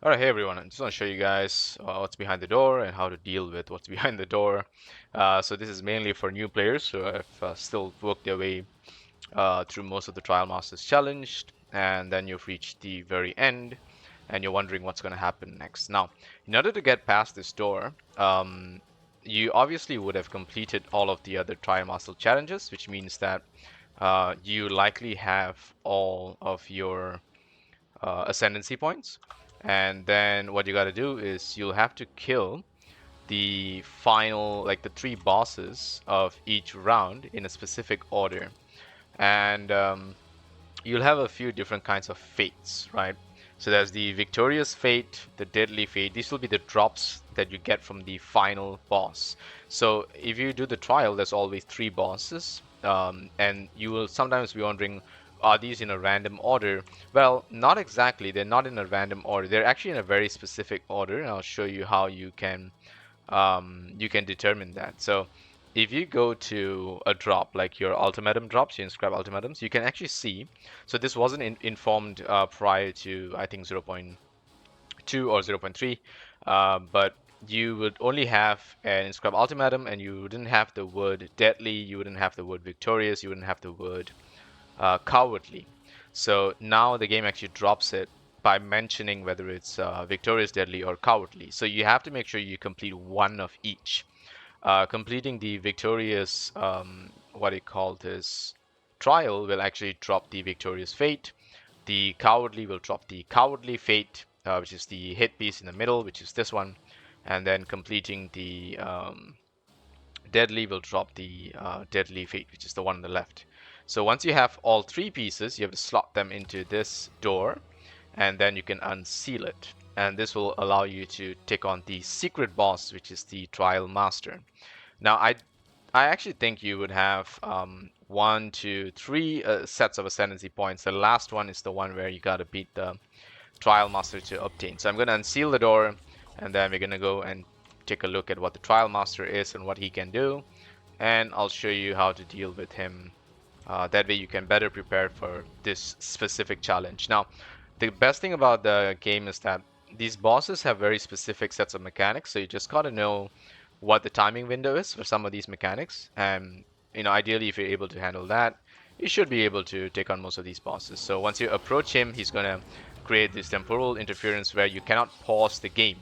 Alright, hey everyone, I just want to show you guys what's behind the door and how to deal with what's behind the door. So this is mainly for new players who have still worked their way through most of the Trial Masters challenge, and then you've reached the very end, and you're wondering what's going to happen next. Now, in order to get past this door, you obviously would have completed all of the other Trial Master challenges, which means that you likely have all of your ascendancy points. And then what you got to do is you'll have to kill the final, like the three bosses of each round in a specific order. And you'll have a few different kinds of fates, right? So there's the victorious fate, the deadly fate. These will be the drops that you get from the final boss. So if you do the trial, there's always three bosses, and you will sometimes be wondering, are these in a random order? Well, not exactly. They're not in a random order. They're actually in a very specific order, and I'll show you how you can determine that. So if you go to a drop, like your ultimatum drops, your inscribe ultimatums, you can actually see. So this wasn't informed prior to, I think, 0.2 or 0.3, but you would only have an inscribe ultimatum, and you wouldn't have the word deadly, you wouldn't have the word victorious, you wouldn't have the word cowardly. So now the game actually drops it by mentioning whether it's victorious, deadly, or cowardly. So you have to make sure you complete one of each. Completing the victorious, what do you call this, trial will actually drop the victorious fate. The cowardly will drop the cowardly fate, which is the hit piece in the middle, which is this one. And then completing the deadly will drop the deadly fate, which is the one on the left. So once you have all three pieces, you have to slot them into this door, and then you can unseal it. And this will allow you to take on the secret boss, which is the Trialmaster. Now, I actually think you would have one, two, three sets of ascendancy points. The last one is the one where you gotta beat the Trialmaster to obtain. So I'm gonna unseal the door, and then we're gonna go and take a look at what the Trialmaster is and what he can do, and I'll show you how to deal with him. That way you can better prepare for this specific challenge. Now, the best thing about the game is that these bosses have very specific sets of mechanics, so you just gotta know what the timing window is for some of these mechanics, and ideally if you're able to handle that, you should be able to take on most of these bosses. So once you approach him, he's gonna create this temporal interference where you cannot pause the game.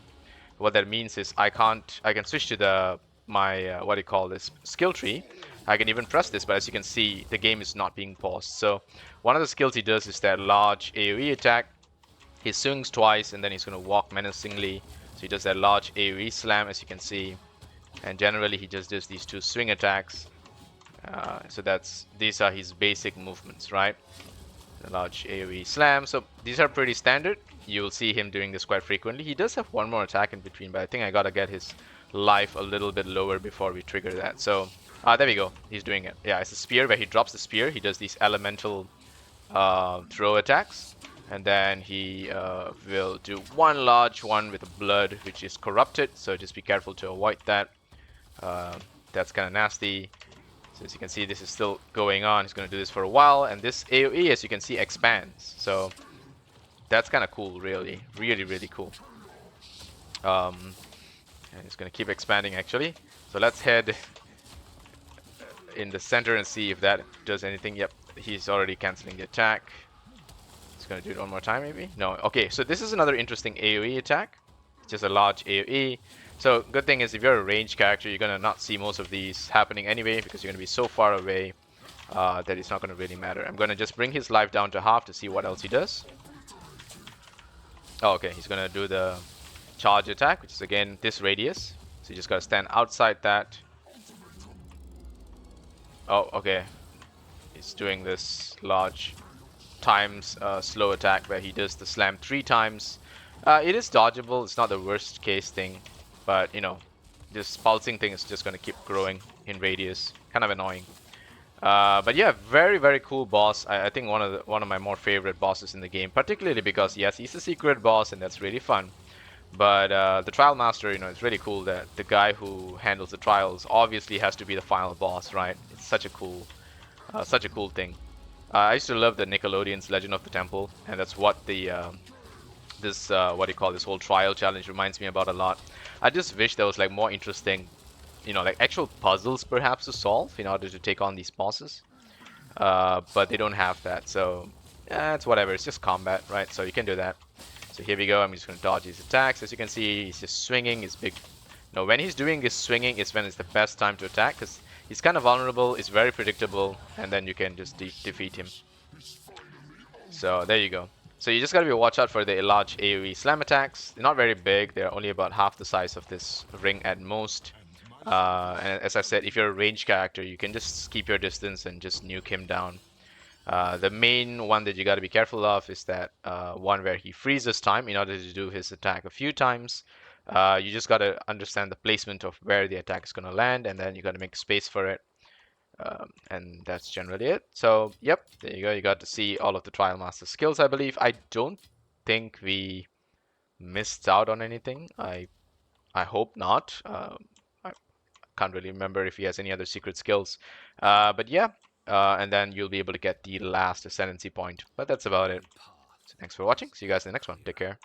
What that means is I can switch to my what do you call this, skill tree. I can even press this, but as you can see, the game is not being paused. So one of the skills he does is that large AoE attack. He swings twice, and then he's going to walk menacingly. So he does that large AoE slam, as you can see. And generally, he just does these two swing attacks. So these are his basic movements, right? The large AoE slam. So these are pretty standard. You'll see him doing this quite frequently. He does have one more attack in between, but I think I gotta get his life a little bit lower before we trigger that. So there we go. He's doing it. Yeah, it's a spear where he drops the spear. He does these elemental throw attacks, and then he will do one large one with blood, which is corrupted. So just be careful to avoid that. That's kind of nasty. So as you can see, this is still going on. He's going to do this for a while, and this AoE, as you can see, expands. So that's kind of cool, really. Really, really cool. And it's going to keep expanding, actually. So let's head in the center and see if that does anything. Yep, he's already canceling the attack. He's going to do it one more time, maybe? No. Okay, so this is another interesting AoE attack. It's just a large AoE. So good thing is if you're a ranged character, you're going to not see most of these happening anyway, because you're going to be so far away that it's not going to really matter. I'm going to just bring his life down to half to see what else he does. Oh, okay, he's going to do the charge attack, which is again this radius. So you just got to stand outside that. Oh, okay. He's doing this large times slow attack where he does the slam 3 times. It is dodgeable. It's not the worst case thing, but this pulsing thing is just going to keep growing in radius. Kind of annoying. But yeah, very, very cool boss. I think one of my more favorite bosses in the game, particularly because yes, he's a secret boss, and that's really fun. But the Trialmaster, it's really cool that the guy who handles the trials obviously has to be the final boss, right? It's such a cool thing. I used to love the Nickelodeon's Legend of the Temple, and that's what the this what do you call this whole trial challenge reminds me about a lot. I just wish there was like more interesting, like actual puzzles perhaps to solve in order to take on these bosses. But they don't have that, so it's whatever. It's just combat, right? So you can do that. So here we go. I'm just going to dodge his attacks. As you can see, he's just swinging his big. No, when he's doing his swinging is when it's the best time to attack because he's kind of vulnerable. It's very predictable, and then you can just defeat him. So there you go. So you just gotta be watch out for the large AoE slam attacks. They're not very big. They're only about half the size of this ring at most. And as I said, if you're a range character, you can just keep your distance and just nuke him down. The main one that you got to be careful of is that one where he freezes time in order to do his attack a few times. You just got to understand the placement of where the attack is going to land, and then you got to make space for it. And that's generally it. So, yep, there you go. You got to see all of the Trialmaster skills, I believe. I don't think we missed out on anything. I hope not. I can't really remember if he has any other secret skills. But yeah, and then you'll be able to get the last ascendancy point. But that's about it. So thanks for watching. See you guys in the next one. Take care.